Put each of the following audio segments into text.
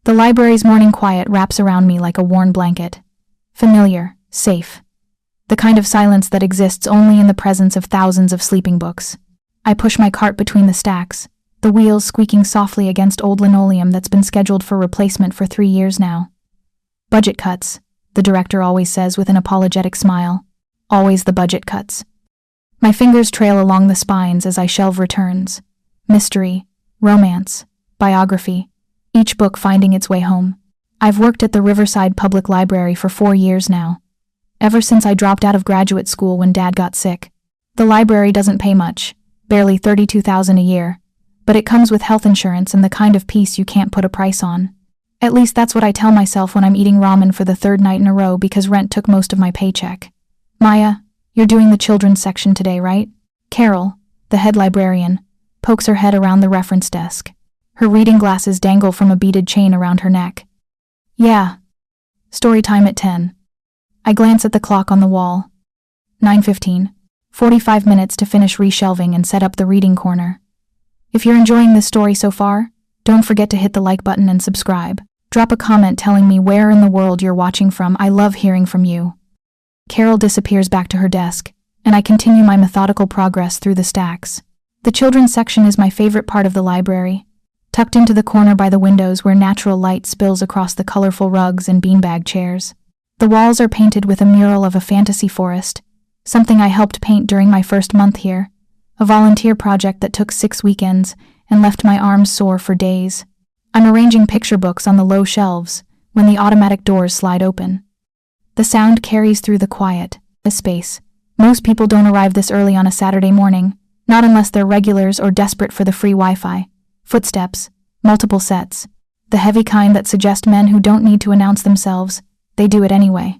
The library's morning quiet wraps around me like a worn blanket. Familiar, safe. The kind of silence that exists only in the presence of thousands of sleeping books. I push my cart between the stacks, the wheels squeaking softly against old linoleum that's been scheduled for replacement for 3 years now. Budget cuts, the director always says with an apologetic smile. Always the budget cuts. My fingers trail along the spines as I shelve returns. Mystery, romance, biography, each book finding its way home. I've worked at the Riverside Public Library for 4 years now. Ever since I dropped out of graduate school when Dad got sick. The library doesn't pay much, barely $32,000 a year, but it comes with health insurance and the kind of peace you can't put a price on. At least that's what I tell myself when I'm eating ramen for the 3rd night in a row because rent took most of my paycheck. Maya, you're doing the children's section today, right? Carol, the head librarian, pokes her head around the reference desk. Her reading glasses dangle from a beaded chain around her neck. Yeah. Story time at 10. I glance at the clock on the wall. 9:15. 45 minutes to finish reshelving and set up the reading corner. If you're enjoying this story so far, don't forget to hit the like button and subscribe. Drop a comment telling me where in the world you're watching from. I love hearing from you. Carol disappears back to her desk, and I continue my methodical progress through the stacks. The children's section is my favorite part of the library. Tucked into the corner by the windows where natural light spills across the colorful rugs and beanbag chairs. The walls are painted with a mural of a fantasy forest, something I helped paint during my first month here, a volunteer project that took 6 weekends and left my arms sore for days. I'm arranging picture books on the low shelves when the automatic doors slide open. The sound carries through the quiet, the space. Most people don't arrive this early on a Saturday morning, not unless they're regulars or desperate for the free Wi-Fi. Footsteps, multiple sets, the heavy kind that suggest men who don't need to announce themselves, they do it anyway.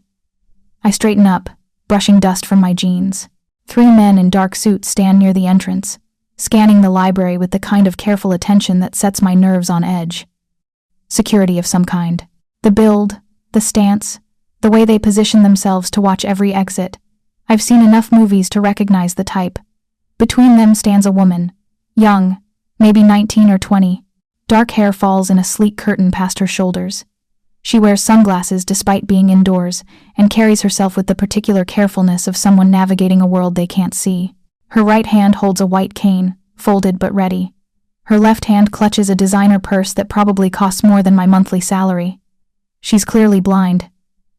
I straighten up, brushing dust from my jeans. 3 men in dark suits stand near the entrance, scanning the library with the kind of careful attention that sets my nerves on edge. Security of some kind. The build, the stance, the way they position themselves to watch every exit. I've seen enough movies to recognize the type. Between them stands a woman, young, maybe 19 or 20. Dark hair falls in a sleek curtain past her shoulders. She wears sunglasses despite being indoors and carries herself with the particular carefulness of someone navigating a world they can't see. Her right hand holds a white cane, folded but ready. Her left hand clutches a designer purse that probably costs more than my monthly salary. She's clearly blind,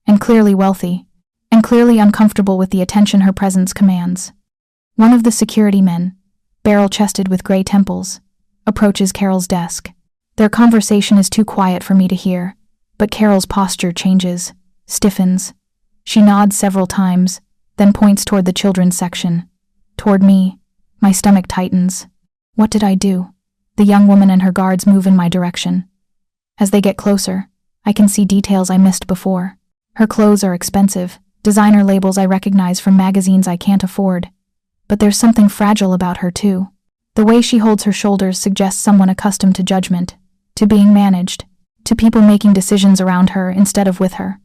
and clearly wealthy, and clearly uncomfortable with the attention her presence commands. One of the security men, barrel-chested with gray temples, approaches Carol's desk. Their conversation is too quiet for me to hear, but Carol's posture changes, stiffens. She nods several times, then points toward the children's section. Toward me. My stomach tightens. What did I do? The young woman and her guards move in my direction. As they get closer, I can see details I missed before. Her clothes are expensive, designer labels I recognize from magazines I can't afford. But there's something fragile about her too. The way she holds her shoulders suggests someone accustomed to judgment, to being managed, to people making decisions around her instead of with her.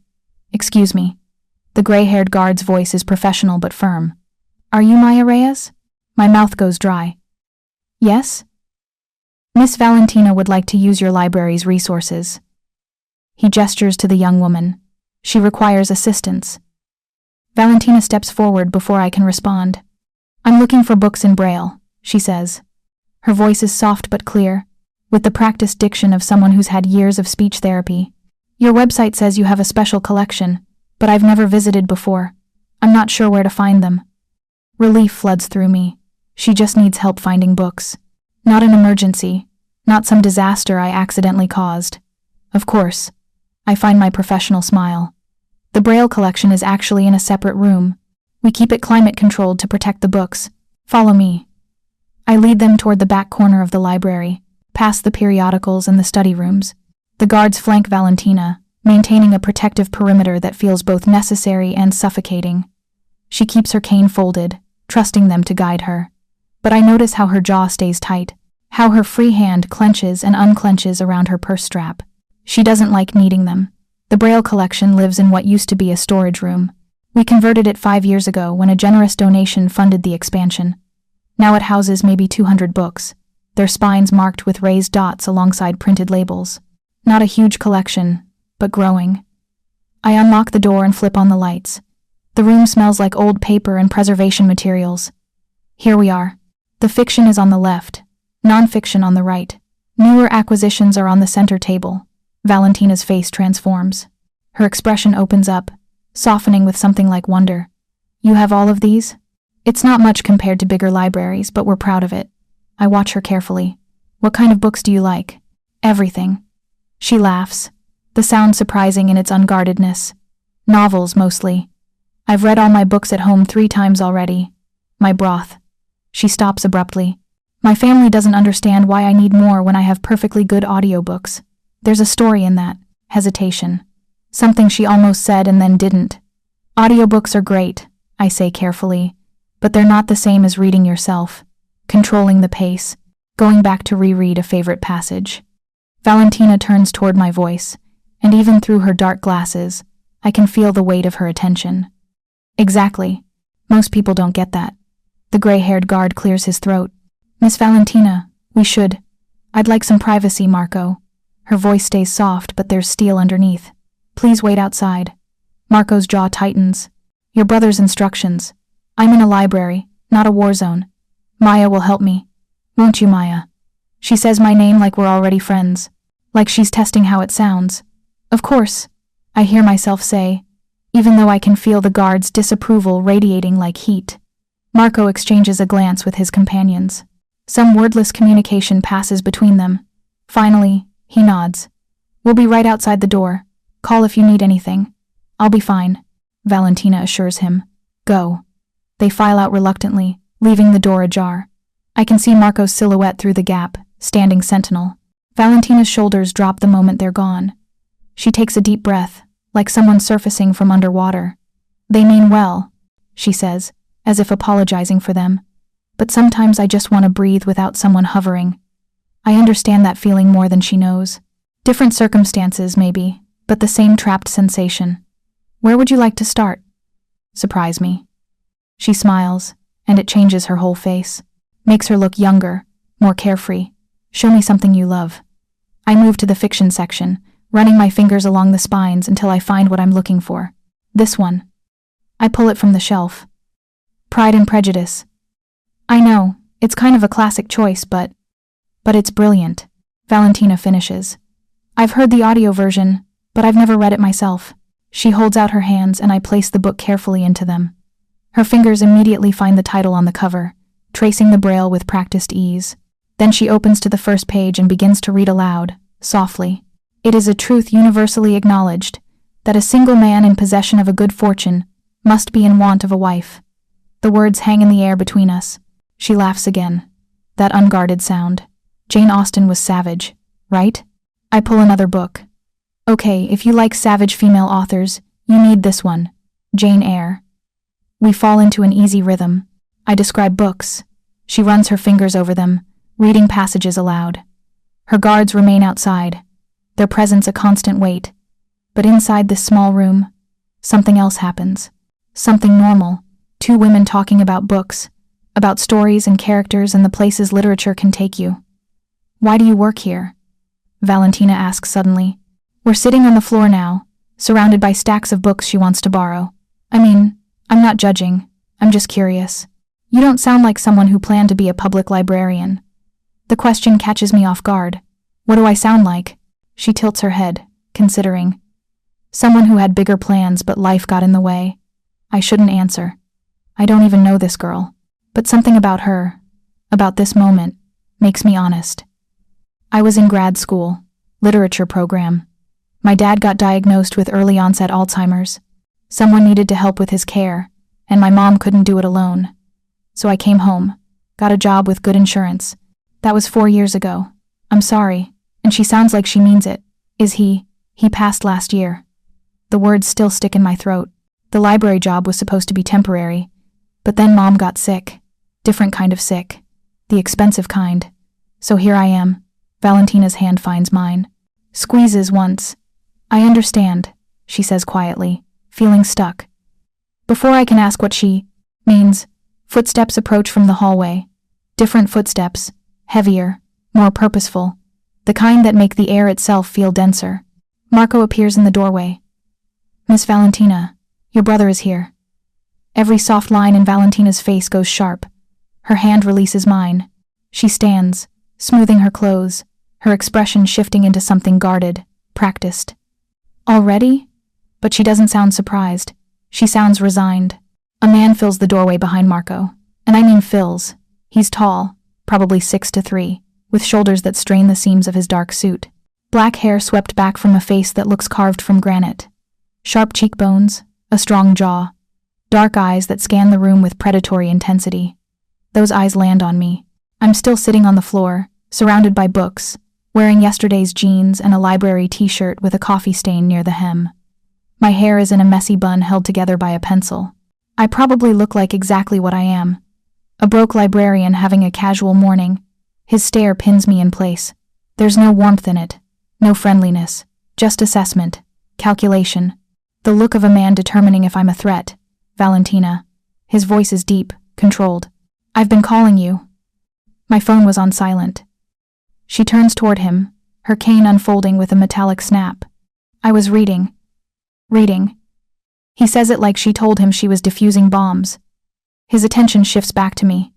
Excuse me. The gray-haired guard's voice is professional but firm. Are you Maya Reyes? My mouth goes dry. Yes? Miss Valentina would like to use your library's resources. He gestures to the young woman. She requires assistance. Valentina steps forward before I can respond. I'm looking for books in Braille, she says. Her voice is soft but clear, with the practiced diction of someone who's had years of speech therapy. Your website says you have a special collection, but I've never visited before. I'm not sure where to find them. Relief floods through me. She just needs help finding books. Not an emergency, not some disaster I accidentally caused. Of course. I find my professional smile. The Braille collection is actually in a separate room. We keep it climate-controlled to protect the books. Follow me. I lead them toward the back corner of the library, past the periodicals and the study rooms. The guards flank Valentina, maintaining a protective perimeter that feels both necessary and suffocating. She keeps her cane folded, trusting them to guide her. But I notice how her jaw stays tight, how her free hand clenches and unclenches around her purse strap. She doesn't like needing them. The Braille collection lives in what used to be a storage room. We converted it 5 years ago when a generous donation funded the expansion. Now it houses maybe 200 books, their spines marked with raised dots alongside printed labels. Not a huge collection, but growing. I unlock the door and flip on the lights. The room smells like old paper and preservation materials. Here we are. The fiction is on the left, non-fiction on the right. Newer acquisitions are on the center table. Valentina's face transforms. Her expression opens up, softening with something like wonder. You have all of these? It's not much compared to bigger libraries, but we're proud of it. I watch her carefully. What kind of books do you like? Everything. She laughs, the sound surprising in its unguardedness. Novels, mostly. I've read all my books at home 3 times already. My broth. She stops abruptly. My family doesn't understand why I need more when I have perfectly good audiobooks. There's a story in that. Hesitation. Something she almost said and then didn't. Audiobooks are great, I say carefully, but they're not the same as reading yourself, controlling the pace, going back to reread a favorite passage. Valentina turns toward my voice, and even through her dark glasses, I can feel the weight of her attention. Exactly. Most people don't get that. The gray-haired guard clears his throat. Miss Valentina, we should. I'd like some privacy, Marco. Her voice stays soft, but there's steel underneath. Please wait outside. Marco's jaw tightens. Your brother's instructions. I'm in a library, not a war zone. Maya will help me. Won't you, Maya? She says my name like we're already friends. Like she's testing how it sounds. Of course, I hear myself say, even though I can feel the guard's disapproval radiating like heat. Marco exchanges a glance with his companions. Some wordless communication passes between them. Finally, he nods. We'll be right outside the door. Call if you need anything. I'll be fine, Valentina assures him. Go. They file out reluctantly, leaving the door ajar. I can see Marco's silhouette through the gap, standing sentinel. Valentina's shoulders drop the moment they're gone. She takes a deep breath, like someone surfacing from underwater. They mean well, she says, as if apologizing for them. But sometimes I just want to breathe without someone hovering. I understand that feeling more than she knows. Different circumstances, maybe, but the same trapped sensation. Where would you like to start? Surprise me. She smiles, and it changes her whole face. Makes her look younger, more carefree. Show me something you love. I move to the fiction section, running my fingers along the spines until I find what I'm looking for. This one. I pull it from the shelf. Pride and Prejudice. I know, it's kind of a classic choice, but it's brilliant. Valentina finishes. I've heard the audio version, but I've never read it myself. She holds out her hands and I place the book carefully into them. Her fingers immediately find the title on the cover, tracing the Braille with practiced ease. Then she opens to the first page and begins to read aloud, softly. It is a truth universally acknowledged, that a single man in possession of a good fortune must be in want of a wife. The words hang in the air between us. She laughs again. That unguarded sound. Jane Austen was savage, right? I pull another book. Okay, if you like savage female authors, you need this one. Jane Eyre. We fall into an easy rhythm. I describe books. She runs her fingers over them, reading passages aloud. Her guards remain outside, their presence a constant weight. But inside this small room, something else happens. Something normal. 2 women talking about books, about stories and characters and the places literature can take you. Why do you work here? Valentina asks suddenly. We're sitting on the floor now, surrounded by stacks of books she wants to borrow. I mean, I'm not judging, I'm just curious. You don't sound like someone who planned to be a public librarian. The question catches me off guard. What do I sound like? She tilts her head, considering. Someone who had bigger plans but life got in the way. I shouldn't answer. I don't even know this girl. But something about her, about this moment, makes me honest. I was in grad school, literature program. My dad got diagnosed with early onset Alzheimer's. Someone needed to help with his care, and my mom couldn't do it alone. So I came home, got a job with good insurance. That was 4 years ago. I'm sorry, and she sounds like she means it. He passed last year. The words still stick in my throat. The library job was supposed to be temporary, but then Mom got sick. Different kind of sick. The expensive kind. So here I am. Valentina's hand finds mine. Squeezes once. I understand, she says quietly, feeling stuck. Before I can ask what she means, footsteps approach from the hallway. Different footsteps, heavier, more purposeful. the kind that make the air itself feel denser. Marco appears in the doorway. "Miss Valentina, your brother is here." Every soft line in Valentina's face goes sharp. Her hand releases mine. She stands, smoothing her clothes, her expression shifting into something guarded, practiced. "Already?" But she doesn't sound surprised. She sounds resigned. A man fills the doorway behind Marco. And I mean fills. He's tall, probably 6'3", with shoulders that strain the seams of his dark suit. Black hair swept back from a face that looks carved from granite. Sharp cheekbones, a strong jaw. Dark eyes that scan the room with predatory intensity. Those eyes land on me. I'm still sitting on the floor, surrounded by books, wearing yesterday's jeans and a library t-shirt with a coffee stain near the hem. My hair is in a messy bun held together by a pencil. I probably look like exactly what I am. A broke librarian having a casual morning. His stare pins me in place. There's no warmth in it, no friendliness, just assessment, calculation. The look of a man determining if I'm a threat. "Valentina." His voice is deep, controlled. "I've been calling you." My phone was on silent. She turns toward him, her cane unfolding with a metallic snap. "I was reading." Reading. He says it like she told him she was defusing bombs. His attention shifts back to me.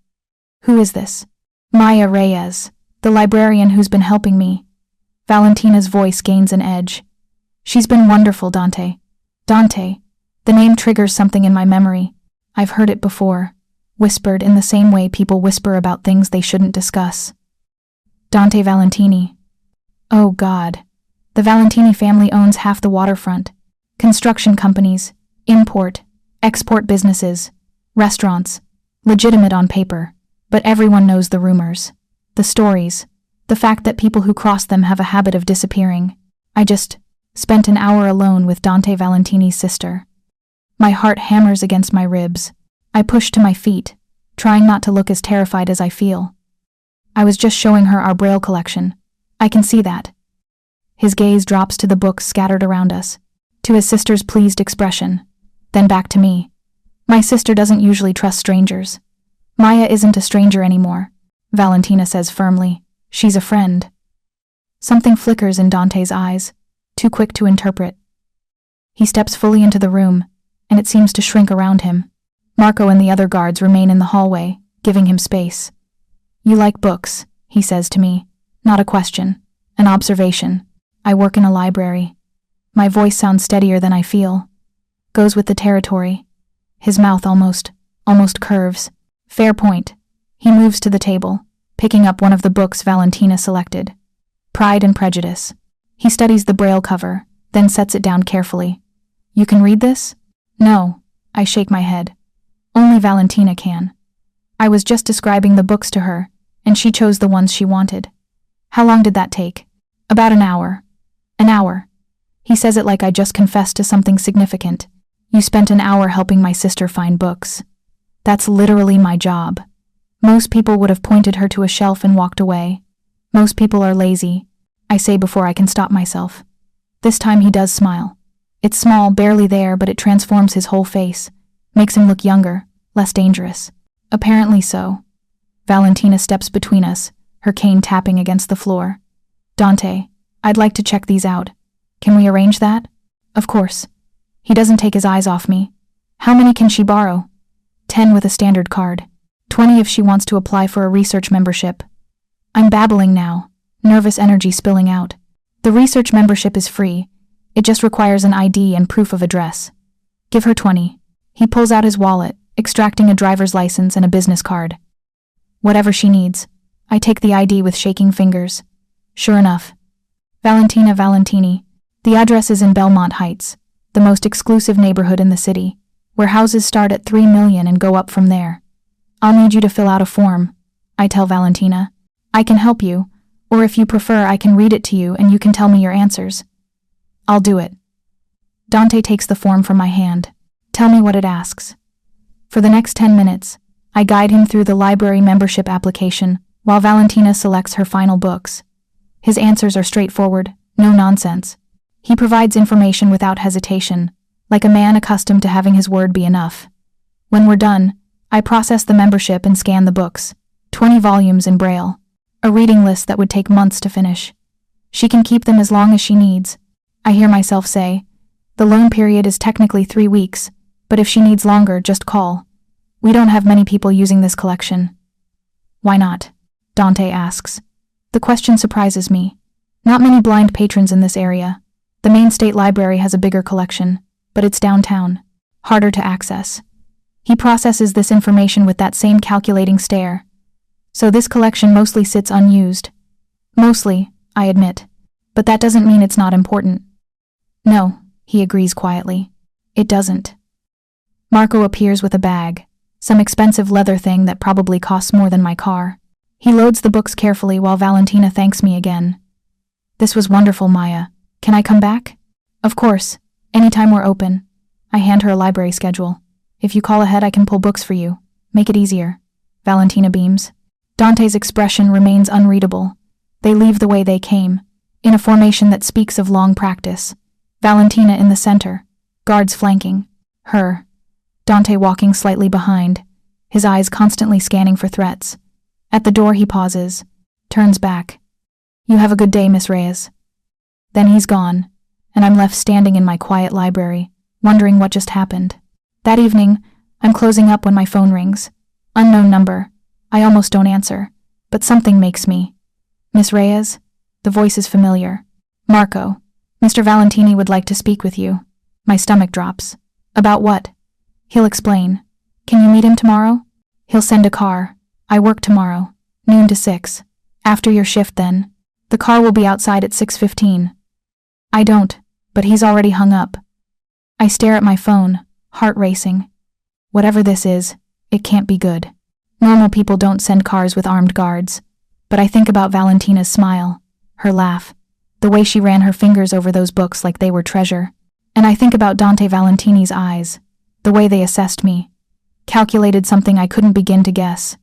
"Who is this?" "Maya Reyes, the librarian who's been helping me." Valentina's voice gains an edge. "She's been wonderful, Dante." Dante. The name triggers something in my memory. I've heard it before, whispered in the same way people whisper about things they shouldn't discuss. Dante Valentini. Oh God. The Valentini family owns half the waterfront. Construction companies, import, export businesses, restaurants, legitimate on paper, but everyone knows the rumors, the stories, the fact that people who cross them have a habit of disappearing. I just spent an hour alone with Dante Valentini's sister. My heart hammers against my ribs. I push to my feet, trying not to look as terrified as I feel. I was just showing her our Braille collection. I can see that. His gaze drops to the books scattered around us, to his sister's pleased expression, then back to me. My sister doesn't usually trust strangers. Maya isn't a stranger anymore, Valentina says firmly. She's a friend. Something flickers in Dante's eyes, too quick to interpret. He steps fully into the room, and it seems to shrink around him. Marco and the other guards remain in the hallway, giving him space. "You like books," he says to me. Not a question, an observation. I work in a library. My voice sounds steadier than I feel. Goes with the territory. His mouth almost curves. Fair point. He moves to the table, picking up one of the books Valentina selected. Pride and Prejudice. He studies the Braille cover, then sets it down carefully. "You can read this?" "No," I shake my head. "Only Valentina can." I was just describing the books to her, and she chose the ones she wanted. "How long did that take?" "About an hour." "An hour." He says it like I just confessed to something significant. "You spent an hour helping my sister find books." That's literally my job. Most people would have pointed her to a shelf and walked away. Most people are lazy, I say before I can stop myself. This time he does smile. It's small, barely there, but it transforms his whole face, makes him look younger, less dangerous. Apparently so. Valentina steps between us, her cane tapping against the floor. "Dante, I'd like to check these out. Can we arrange that?" "Of course." He doesn't take his eyes off me. "How many can she borrow?" 10 with a standard card. 20 if she wants to apply for a research membership. I'm babbling now, nervous energy spilling out. The research membership is free. It just requires an ID and proof of address. "Give her 20. He pulls out his wallet, extracting a driver's license and a business card. "Whatever she needs." I take the ID with shaking fingers. Sure enough. Valentina Valentini. The address is in Belmont Heights, the most exclusive neighborhood in the city, where houses start at $3 million and go up from there. "I'll need you to fill out a form," I tell Valentina. "I can help you, or if you prefer I can read it to you and you can tell me your answers." "I'll do it." Dante takes the form from my hand. "Tell me what it asks." For the next 10 minutes, I guide him through the library membership application while Valentina selects her final books. His answers are straightforward, no nonsense. He provides information without hesitation, like a man accustomed to having his word be enough. When we're done, I process the membership and scan the books, 20 volumes in Braille, a reading list that would take months to finish. She can keep them as long as she needs. I hear myself say, the loan period is technically 3 weeks, but if she needs longer, just call. We don't have many people using this collection. Why not? Dante asks. The question surprises me. Not many blind patrons in this area. The main state library has a bigger collection, but it's downtown, harder to access. He processes this information with that same calculating stare. So this collection mostly sits unused. Mostly, I admit. But that doesn't mean it's not important. No, he agrees quietly. It doesn't. Marco appears with a bag, some expensive leather thing that probably costs more than my car. He loads the books carefully while Valentina thanks me again. This was wonderful, Maya. Can I come back? Of course, anytime we're open. I hand her a library schedule. If you call ahead, I can pull books for you. Make it easier. Valentina beams. Dante's expression remains unreadable. They leave the way they came, in a formation that speaks of long practice. Valentina in the center, guards flanking. Her. Dante walking slightly behind, his eyes constantly scanning for threats. At the door he pauses, turns back. You have a good day, Miss Reyes. Then he's gone, and I'm left standing in my quiet library, wondering what just happened. That evening, I'm closing up when my phone rings. Unknown number. I almost don't answer, but something makes me. Miss Reyes? The voice is familiar. Marco. Mr. Valentini would like to speak with you. My stomach drops. About what? He'll explain. Can you meet him tomorrow? He'll send a car. I work tomorrow, noon to 6. After your shift then. The car will be outside at 6:15. I don't, but he's already hung up. I stare at my phone, heart racing. Whatever this is, it can't be good. Normal people don't send cars with armed guards. But I think about Valentina's smile, her laugh, the way she ran her fingers over those books like they were treasure. And I think about Dante Valentini's eyes, the way they assessed me, calculated something I couldn't begin to guess.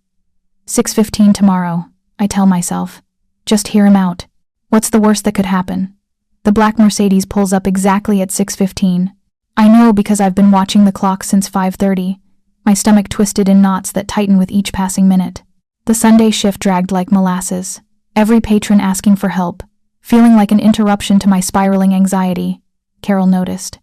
6:15 tomorrow, I tell myself. Just hear him out. What's the worst that could happen? The black Mercedes pulls up exactly at 6:15. I know because I've been watching the clock since 5:30, my stomach twisted in knots that tighten with each passing minute. The Sunday shift dragged like molasses, every patron asking for help, feeling like an interruption to my spiraling anxiety. Carol noticed.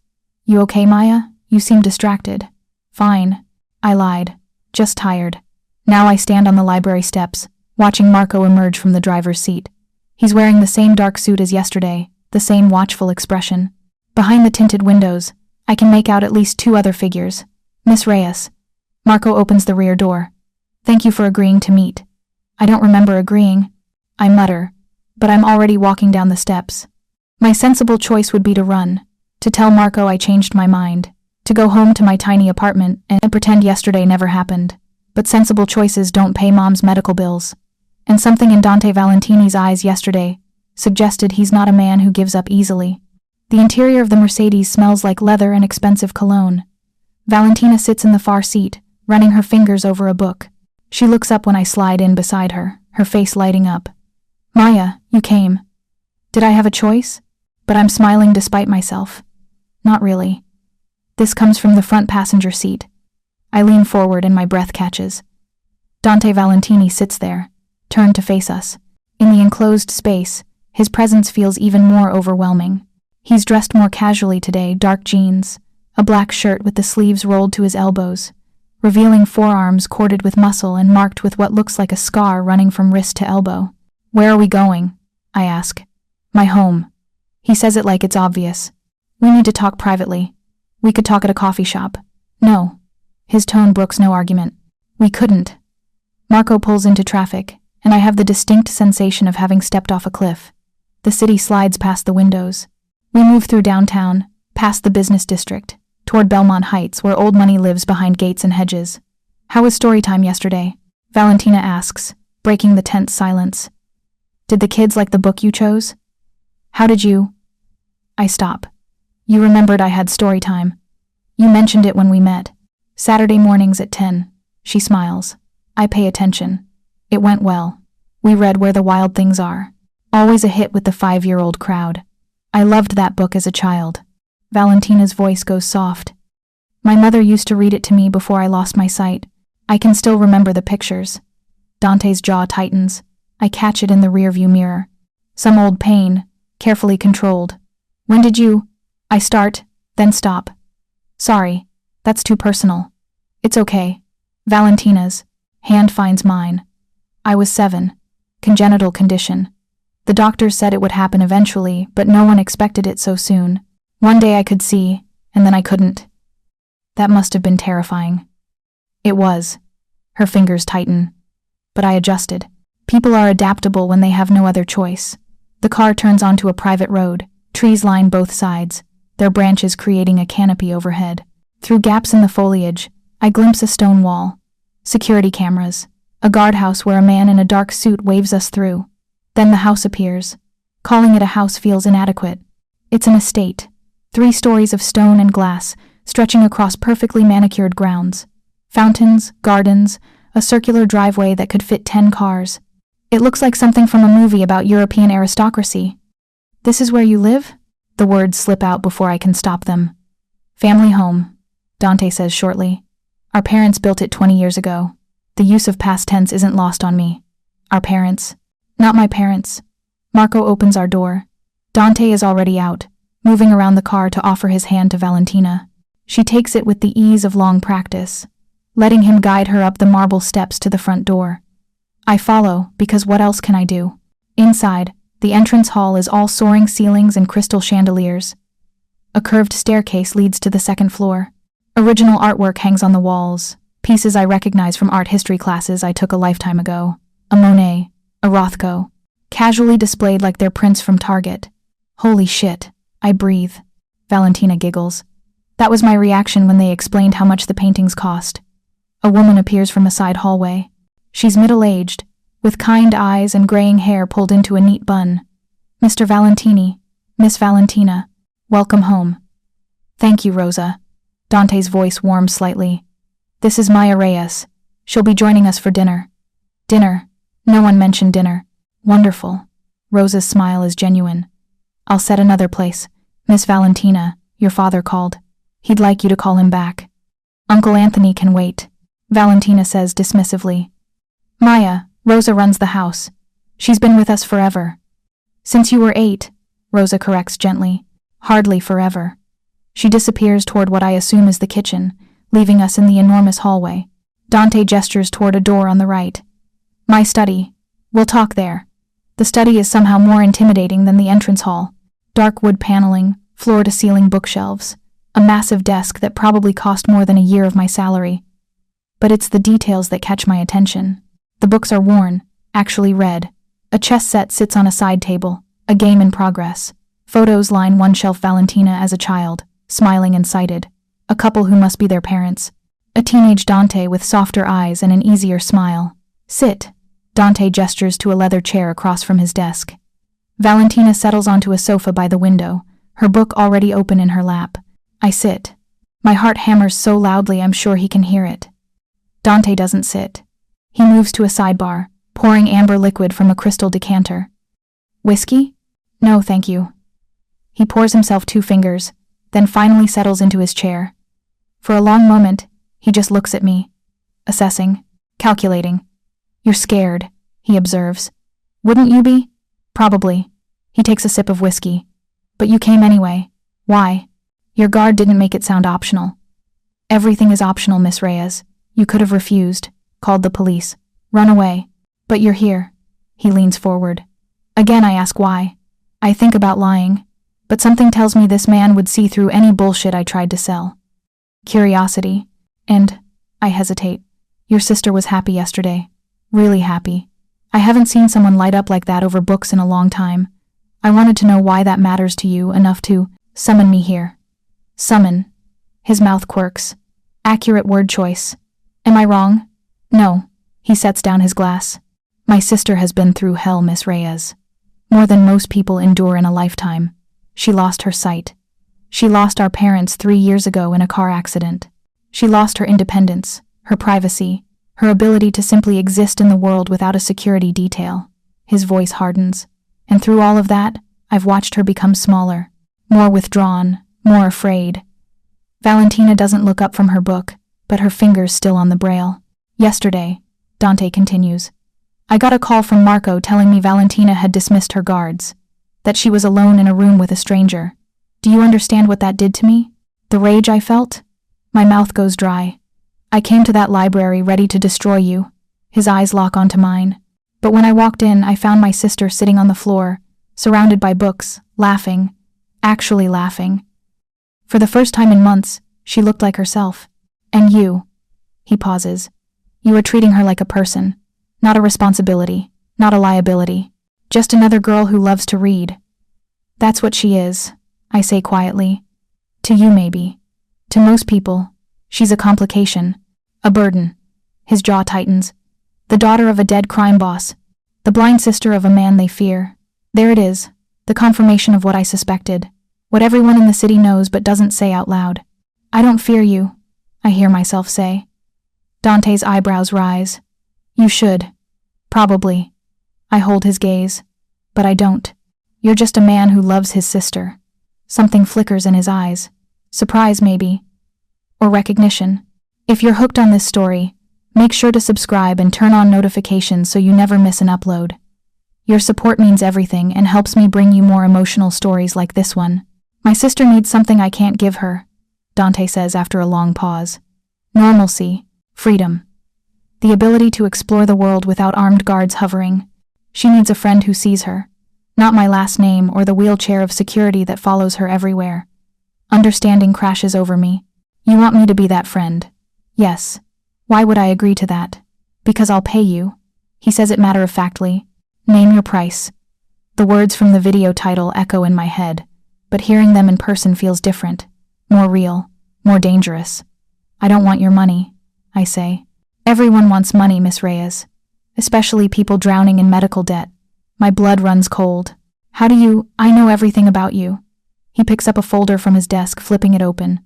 You okay, Maya? You seem distracted. Fine. I lied. Just tired. Now I stand on the library steps, watching Marco emerge from the driver's seat. He's wearing the same dark suit as yesterday, the same watchful expression. Behind the tinted windows, I can make out at least 2 other figures. Miss Reyes. Marco opens the rear door. Thank you for agreeing to meet. I don't remember agreeing. I mutter, but I'm already walking down the steps. My sensible choice would be to run, to tell Marco I changed my mind, to go home to my tiny apartment and pretend yesterday never happened. But sensible choices don't pay Mom's medical bills. And something in Dante Valentini's eyes yesterday suggested he's not a man who gives up easily. The interior of the Mercedes smells like leather and expensive cologne. Valentina sits in the far seat, running her fingers over a book. She looks up when I slide in beside her, her face lighting up. Maya, you came. Did I have a choice? But I'm smiling despite myself. Not really. This comes from the front passenger seat. I lean forward and my breath catches. Dante Valentini sits there, turned to face us. In the enclosed space, his presence feels even more overwhelming. He's dressed more casually today, dark jeans, a black shirt with the sleeves rolled to his elbows, revealing forearms corded with muscle and marked with what looks like a scar running from wrist to elbow. Where are we going? I ask. My home. He says it like it's obvious. We need to talk privately. We could talk at a coffee shop. No. His tone brooks no argument. We couldn't. Marco pulls into traffic, and I have the distinct sensation of having stepped off a cliff. The city slides past the windows. We move through downtown, past the business district, toward Belmont Heights, where old money lives behind gates and hedges. How was story time yesterday? Valentina asks, breaking the tense silence. Did the kids like the book you chose? How did you? I stop. You remembered I had story time. You mentioned it when we met. Saturday mornings at 10. She smiles. I pay attention. It went well. We read Where the Wild Things Are. Always a hit with the 5-year-old crowd. I loved that book as a child. Valentina's voice goes soft. My mother used to read it to me before I lost my sight. I can still remember the pictures. Dante's jaw tightens. I catch it in the rearview mirror. Some old pain, carefully controlled. When did you? I start, then stop. Sorry, that's too personal. It's okay. Valentina's hand finds mine. I was 7. Congenital condition. The doctors said it would happen eventually, but no one expected it so soon. One day I could see, and then I couldn't. That must have been terrifying. It was. Her fingers tighten. But I adjusted. People are adaptable when they have no other choice. The car turns onto a private road. Trees line both sides, their branches creating a canopy overhead. Through gaps in the foliage, I glimpse a stone wall. Security cameras. A guardhouse where a man in a dark suit waves us through. Then the house appears. Calling it a house feels inadequate. It's an estate. 3 stories of stone and glass, stretching across perfectly manicured grounds. Fountains, gardens, a circular driveway that could fit 10 cars. It looks like something from a movie about European aristocracy. This is where you live? The words slip out before I can stop them. Family home, Dante says shortly. Our parents built it 20 years ago. The use of past tense isn't lost on me. Our parents. Not my parents. Marco opens our door. Dante is already out, moving around the car to offer his hand to Valentina. She takes it with the ease of long practice, letting him guide her up the marble steps to the front door. I follow, because what else can I do? Inside, the entrance hall is all soaring ceilings and crystal chandeliers. A curved staircase leads to the second floor. Original artwork hangs on the walls, pieces I recognize from art history classes I took a lifetime ago. A Monet, a Rothko, casually displayed like they're prints from Target. Holy shit, I breathe. Valentina giggles. That was my reaction when they explained how much the paintings cost. A woman appears from a side hallway. She's middle-aged, with kind eyes and graying hair pulled into a neat bun. Mr. Valentini, Miss Valentina, welcome home. Thank you, Rosa. Dante's voice warms slightly. This is Maya Reyes. She'll be joining us for dinner. Dinner. No one mentioned dinner. Wonderful. Rosa's smile is genuine. I'll set another place. Miss Valentina, your father called. He'd like you to call him back. Uncle Anthony can wait, Valentina says dismissively. Maya, Rosa runs the house. She's been with us forever. Since you were 8, Rosa corrects gently. Hardly forever. She disappears toward what I assume is the kitchen, leaving us in the enormous hallway. Dante gestures toward a door on the right. My study. We'll talk there. The study is somehow more intimidating than the entrance hall. Dark wood paneling, floor-to-ceiling bookshelves, a massive desk that probably cost more than a year of my salary. But it's the details that catch my attention. The books are worn, actually read. A chess set sits on a side table, a game in progress. Photos line one shelf. Valentina as a child, smiling and sighted. A couple who must be their parents. A teenage Dante with softer eyes and an easier smile. Sit. Dante gestures to a leather chair across from his desk. Valentina settles onto a sofa by the window, her book already open in her lap. I sit. My heart hammers so loudly I'm sure he can hear it. Dante doesn't sit. He moves to a sidebar, pouring amber liquid from a crystal decanter. Whiskey? No, thank you. He pours himself 2 fingers, then finally settles into his chair. For a long moment, he just looks at me, assessing, calculating. You're scared, he observes. Wouldn't you be? Probably. He takes a sip of whiskey. But you came anyway. Why? Your guard didn't make it sound optional. Everything is optional, Miss Reyes. You could have refused, called the police, run away. But you're here. He leans forward. Again I ask why. I think about lying, but something tells me this man would see through any bullshit I tried to sell. Curiosity. And, I hesitate. Your sister was happy yesterday. Really happy. I haven't seen someone light up like that over books in a long time. I wanted to know why that matters to you enough to summon me here. Summon. His mouth quirks. Accurate word choice. Am I wrong? No. He sets down his glass. My sister has been through hell, Miss Reyes. More than most people endure in a lifetime. She lost her sight. She lost our parents 3 years ago in a car accident. She lost her independence, her privacy, her ability to simply exist in the world without a security detail. His voice hardens. And through all of that, I've watched her become smaller, more withdrawn, more afraid. Valentina doesn't look up from her book, but her fingers still on the Braille. Yesterday, Dante continues, I got a call from Marco telling me Valentina had dismissed her guards. that she was alone in a room with a stranger. Do you understand what that did to me? The rage I felt? My mouth goes dry. I came to that library ready to destroy you. His eyes lock onto mine. But when I walked in, I found my sister sitting on the floor, surrounded by books, laughing, actually laughing. For the first time in months, she looked like herself. And you, he pauses, you are treating her like a person, not a responsibility, not a liability, just another girl who loves to read. That's what she is, I say quietly. To you maybe. To most people, she's a complication, a burden. His jaw tightens. The daughter of a dead crime boss, the blind sister of a man they fear. There it is, the confirmation of what I suspected, what everyone in the city knows but doesn't say out loud. I don't fear you, I hear myself say. Dante's eyebrows rise. You should. Probably. I hold his gaze. But I don't. You're just a man who loves his sister. Something flickers in his eyes. Surprise, maybe. Or recognition. If you're hooked on this story, make sure to subscribe and turn on notifications so you never miss an upload. Your support means everything and helps me bring you more emotional stories like this one. My sister needs something I can't give her, Dante says after a long pause. Normalcy. Freedom. The ability to explore the world without armed guards hovering. She needs a friend who sees her. Not my last name or the wheelchair of security that follows her everywhere. Understanding crashes over me. You want me to be that friend? Yes. Why would I agree to that? Because I'll pay you. He says it matter-of-factly. Name your price. The words from the video title echo in my head, but hearing them in person feels different. More real. More dangerous. I don't want your money, I say. Everyone wants money, Miss Reyes. Especially people drowning in medical debt. My blood runs cold. How do you— I know everything about you. He picks up a folder from his desk, flipping it open.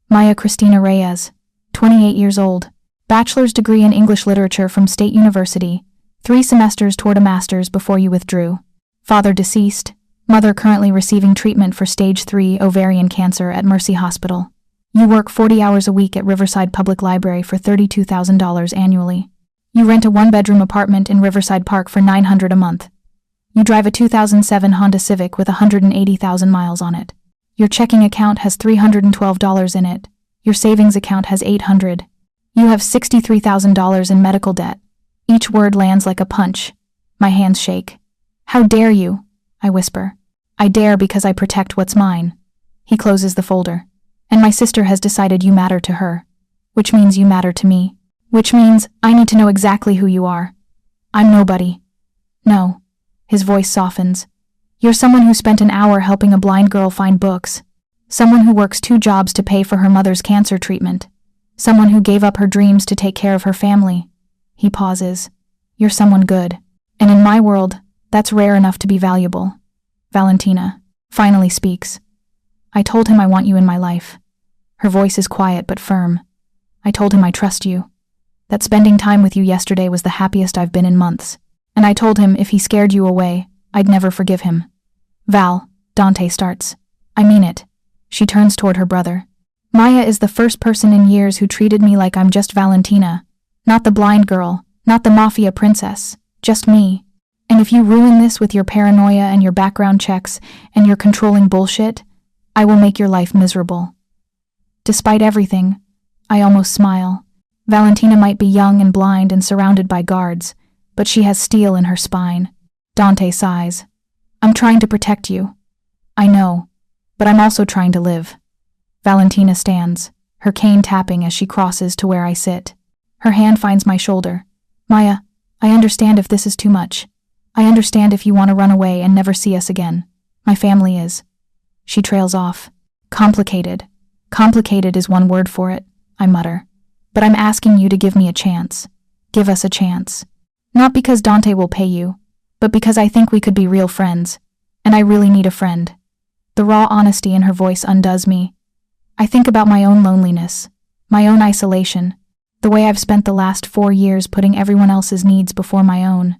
Maya Cristina Reyes, 28 years old. Bachelor's degree in English literature from State University. 3 semesters toward a master's before you withdrew. Father deceased. Mother currently receiving treatment for stage 3 ovarian cancer at Mercy Hospital. You work 40 hours a week at Riverside Public Library for $32,000 annually. You rent a 1-bedroom apartment in Riverside Park for $900 a month. You drive a 2007 Honda Civic with 180,000 miles on it. Your checking account has $312 in it. Your savings account has $800. You have $63,000 in medical debt. Each word lands like a punch. My hands shake. How dare you? I whisper. I dare because I protect what's mine. He closes the folder. And my sister has decided you matter to her. Which means you matter to me. Which means I need to know exactly who you are. I'm nobody. No. His voice softens. You're someone who spent an hour helping a blind girl find books. Someone who works 2 jobs to pay for her mother's cancer treatment. Someone who gave up her dreams to take care of her family. He pauses. You're someone good. And in my world, that's rare enough to be valuable. Valentina finally speaks. I told him I want you in my life. Her voice is quiet but firm. I told him I trust you. That spending time with you yesterday was the happiest I've been in months. And I told him if he scared you away, I'd never forgive him. Val, Dante starts. I mean it. She turns toward her brother. Maya is the first person in years who treated me like I'm just Valentina. Not the blind girl, not the Mafia princess, just me. And if you ruin this with your paranoia and your background checks and your controlling bullshit, I will make your life miserable. Despite everything, I almost smile. Valentina might be young and blind and surrounded by guards, but she has steel in her spine. Dante sighs. I'm trying to protect you. I know, but I'm also trying to live. Valentina stands, her cane tapping as she crosses to where I sit. Her hand finds my shoulder. Maya, I understand if this is too much. I understand if you want to run away and never see us again. My family is. She trails off. Complicated. Complicated is one word for it, I mutter. But I'm asking you to give me a chance. Give us a chance. Not because Dante will pay you, but because I think we could be real friends. And I really need a friend. The raw honesty in her voice undoes me. I think about my own loneliness, my own isolation, the way I've spent the last 4 years putting everyone else's needs before my own,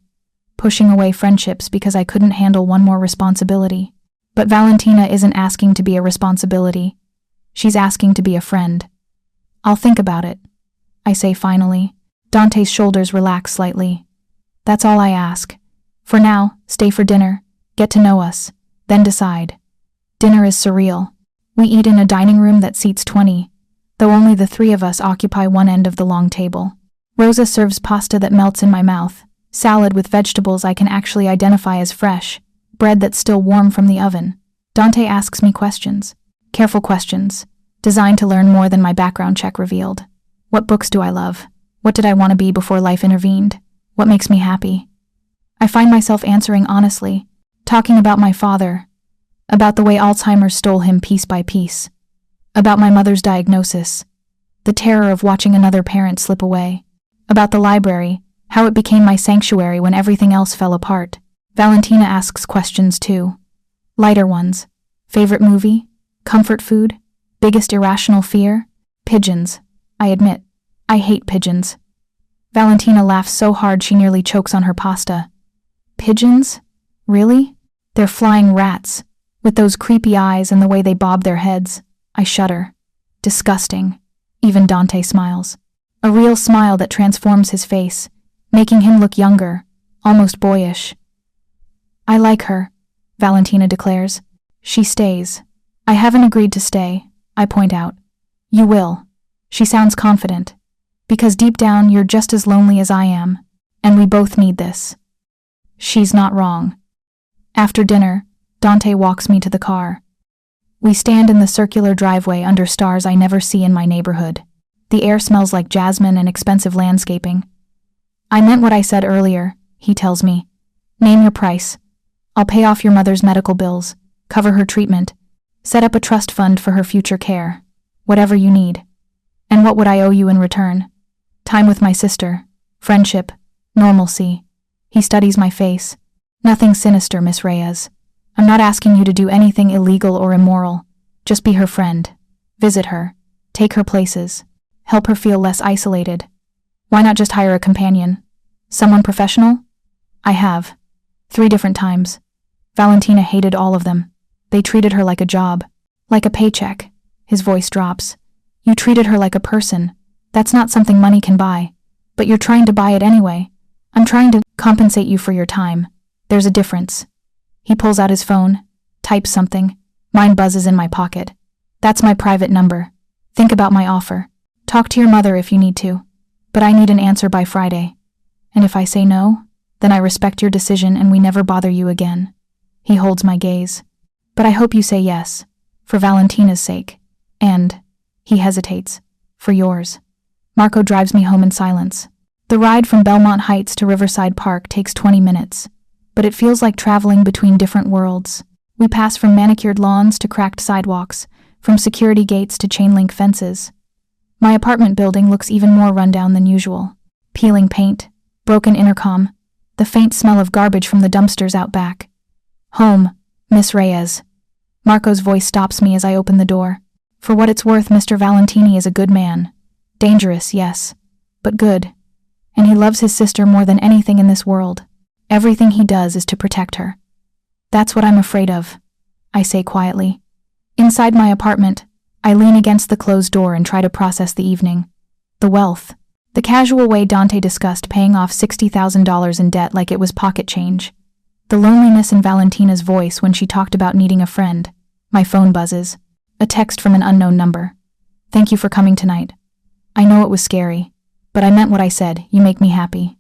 pushing away friendships because I couldn't handle one more responsibility. But Valentina isn't asking to be a responsibility. She's asking to be a friend. I'll think about it, I say finally. Dante's shoulders relax slightly. That's all I ask. For now, stay for dinner, get to know us, then decide. Dinner is surreal. We eat in a dining room that seats 20, though only the three of us occupy one end of the long table. Rosa serves pasta that melts in my mouth, salad with vegetables I can actually identify as fresh, bread that's still warm from the oven. Dante asks me questions. Careful questions, designed to learn more than my background check revealed. What books do I love? What did I want to be before life intervened? What makes me happy? I find myself answering honestly, talking about my father, about the way Alzheimer stole him piece by piece, about my mother's diagnosis, the terror of watching another parent slip away, about the library, how it became my sanctuary when everything else fell apart. Valentina asks questions too. Lighter ones. Favorite movie? Comfort food? Biggest irrational fear? Pigeons. I admit, I hate pigeons. Valentina laughs so hard she nearly chokes on her pasta. Pigeons? Really? They're flying rats, with those creepy eyes and the way they bob their heads. I shudder. Disgusting. Even Dante smiles. A real smile that transforms his face, making him look younger, almost boyish. I like her, Valentina declares. She stays. I haven't agreed to stay, I point out. You will. She sounds confident. Because deep down you're just as lonely as I am, and we both need this. She's not wrong. After dinner, Dante walks me to the car. We stand in the circular driveway under stars I never see in my neighborhood. The air smells like jasmine and expensive landscaping. I meant what I said earlier, he tells me. Name your price. I'll pay off your mother's medical bills, cover her treatment, set up a trust fund for her future care. Whatever you need. And what would I owe you in return? Time with my sister, friendship, normalcy. He studies my face. Nothing sinister, Miss Reyes. I'm not asking you to do anything illegal or immoral. Just be her friend. Visit her. Take her places. Help her feel less isolated. Why not just hire a companion? Someone professional? I have. 3 different times. Valentina hated all of them. They treated her like a job. Like a paycheck. His voice drops. You treated her like a person. That's not something money can buy. But you're trying to buy it anyway. I'm trying to compensate you for your time. There's a difference. He pulls out his phone, types something. Mine buzzes in my pocket. That's my private number. Think about my offer. Talk to your mother if you need to. But I need an answer by Friday. And if I say no, then I respect your decision and we never bother you again. He holds my gaze. But I hope you say yes. For Valentina's sake. And, he hesitates, for yours. Marco drives me home in silence. The ride from Belmont Heights to Riverside Park takes 20 minutes. But it feels like traveling between different worlds. We pass from manicured lawns to cracked sidewalks, from security gates to chain-link fences. My apartment building looks even more rundown than usual. Peeling paint, broken intercom, the faint smell of garbage from the dumpsters out back. Home, Miss Reyes. Marco's voice stops me as I open the door. For what it's worth, Mr. Valentini is a good man. Dangerous, yes, but good. And he loves his sister more than anything in this world. Everything he does is to protect her. That's what I'm afraid of, I say quietly. Inside my apartment, I lean against the closed door and try to process the evening. The wealth. The casual way Dante discussed paying off $60,000 in debt like it was pocket change. The loneliness in Valentina's voice when she talked about needing a friend. My phone buzzes. A text from an unknown number. Thank you for coming tonight. I know it was scary, but I meant what I said. You make me happy.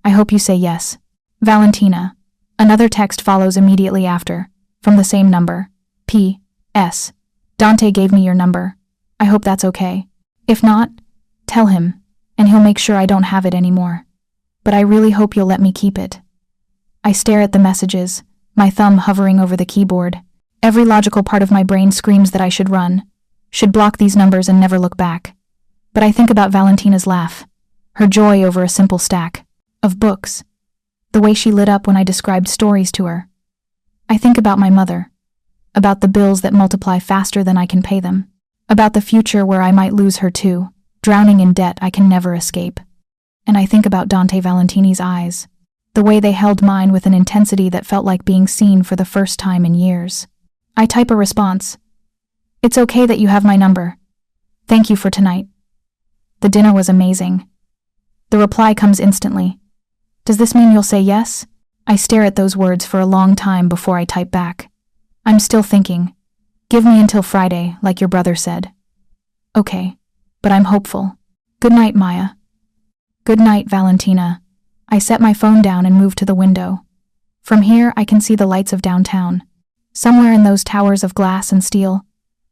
I hope you say yes. Valentina. Another text follows immediately after, from the same number. P.S. Dante gave me your number. I hope that's okay. If not, tell him, and he'll make sure I don't have it anymore. But I really hope you'll let me keep it. I stare at the messages, my thumb hovering over the keyboard. Every logical part of my brain screams that I should run, should block these numbers and never look back. But I think about Valentina's laugh, her joy over a simple stack of books, the way she lit up when I described stories to her. I think about my mother, about the bills that multiply faster than I can pay them, about the future where I might lose her too, drowning in debt I can never escape. And I think about Dante Valentini's eyes, the way they held mine with an intensity that felt like being seen for the first time in years. I type a response. It's okay that you have my number. Thank you for tonight. The dinner was amazing. The reply comes instantly. Does this mean you'll say yes? I stare at those words for a long time before I type back. I'm still thinking. Give me until Friday, like your brother said. Okay, but I'm hopeful. Good night, Maya. Good night, Valentina. I set my phone down and moved to the window. From here, I can see the lights of downtown. Somewhere in those towers of glass and steel,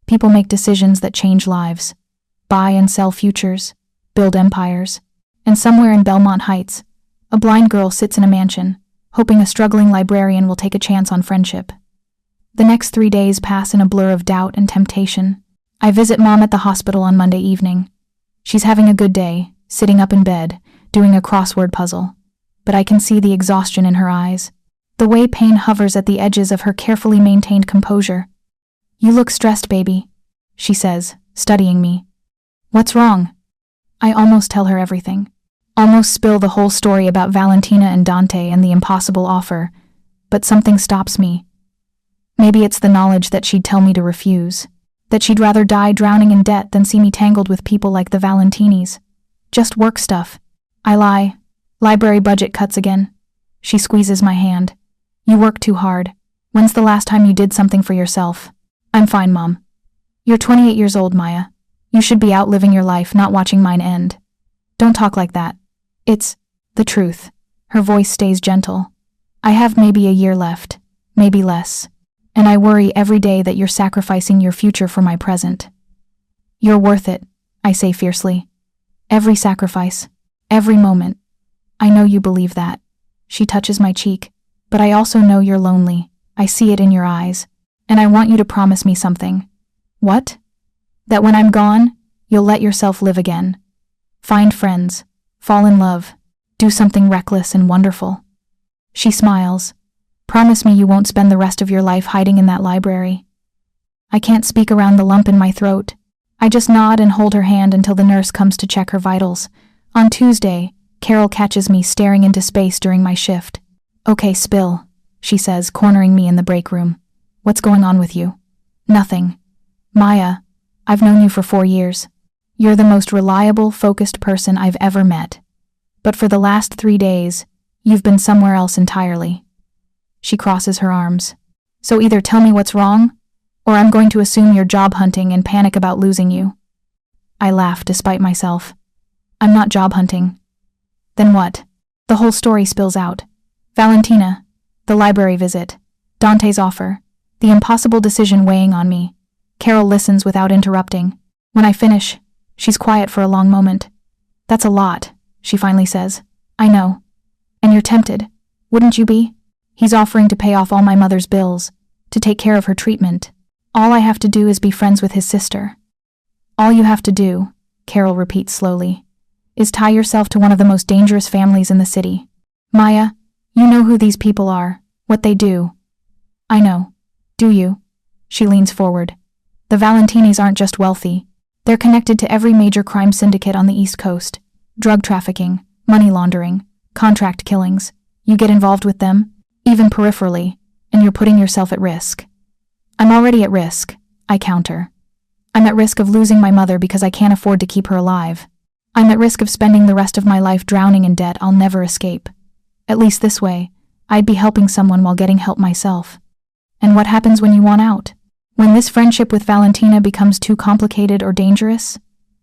people make decisions that change lives. Buy and sell futures, build empires. And somewhere in Belmont Heights, a blind girl sits in a mansion, hoping a struggling librarian will take a chance on friendship. The next 3 days pass in a blur of doubt and temptation. I visit Mom at the hospital on Monday evening. She's having a good day, sitting up in bed, doing a crossword puzzle. But I can see the exhaustion in her eyes, the way pain hovers at the edges of her carefully maintained composure. You look stressed, baby, she says, studying me. What's wrong? I almost tell her everything. Almost spill the whole story about Valentina and Dante and the impossible offer, but something stops me. Maybe it's the knowledge that she'd tell me to refuse, that she'd rather die drowning in debt than see me tangled with people like the Valentinis. Just work stuff. I lie. Library budget cuts again. She squeezes my hand. You work too hard. When's the last time you did something for yourself? I'm fine, Mom. You're 28 years old, Maya. You should be out living your life, not watching mine end. Don't talk like that. It's the truth. Her voice stays gentle. I have maybe a year left, maybe less. And I worry every day that you're sacrificing your future for my present. You're worth it, I say fiercely. Every sacrifice, every moment. I know you believe that. She touches my cheek. But I also know you're lonely. I see it in your eyes. And I want you to promise me something. What? That when I'm gone, you'll let yourself live again. Find friends. Fall in love. Do something reckless and wonderful. She smiles. Promise me you won't spend the rest of your life hiding in that library. I can't speak around the lump in my throat. I just nod and hold her hand until the nurse comes to check her vitals. On Tuesday, Carol catches me staring into space during my shift. Okay, spill, she says, cornering me in the break room. What's going on with you? Nothing. Maya, I've known you for 4 years. You're the most reliable, focused person I've ever met. But for the last 3 days, you've been somewhere else entirely. She crosses her arms. So either tell me what's wrong, or I'm going to assume you're job hunting and panic about losing you. I laugh despite myself. I'm not job hunting. Then what? The whole story spills out. Valentina, the library visit, Dante's offer, the impossible decision weighing on me. Carol listens without interrupting. When I finish, she's quiet for a long moment. That's a lot, she finally says. I know. And you're tempted, wouldn't you be? He's offering to pay off all my mother's bills, to take care of her treatment. All I have to do is be friends with his sister. All you have to do, Carol repeats slowly, is tie yourself to one of the most dangerous families in the city. Maya, you know who these people are, what they do. I know. Do you? She leans forward. The Valentinis aren't just wealthy. They're connected to every major crime syndicate on the East Coast. Drug trafficking, money laundering, contract killings. You get involved with them, even peripherally, and you're putting yourself at risk. I'm already at risk, I counter. I'm at risk of losing my mother because I can't afford to keep her alive. I'm at risk of spending the rest of my life drowning in debt I'll never escape. At least this way, I'd be helping someone while getting help myself. And what happens when you want out? When this friendship with Valentina becomes too complicated or dangerous?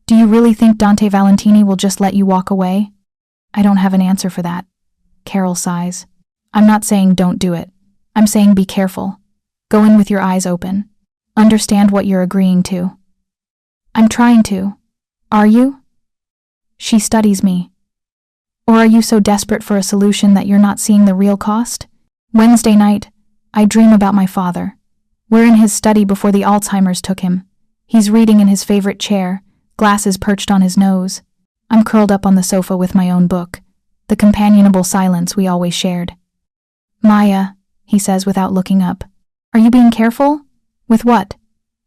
Do you really think Dante Valentini will just let you walk away? I don't have an answer for that. Carol sighs. I'm not saying don't do it. I'm saying be careful. Go in with your eyes open. Understand what you're agreeing to. I'm trying to. Are you? She studies me. Or are you so desperate for a solution that you're not seeing the real cost? Wednesday night, I dream about my father. We're in his study before the Alzheimer's took him. He's reading in his favorite chair, glasses perched on his nose. I'm curled up on the sofa with my own book, the companionable silence we always shared. Maya, he says without looking up, are you being careful? With what?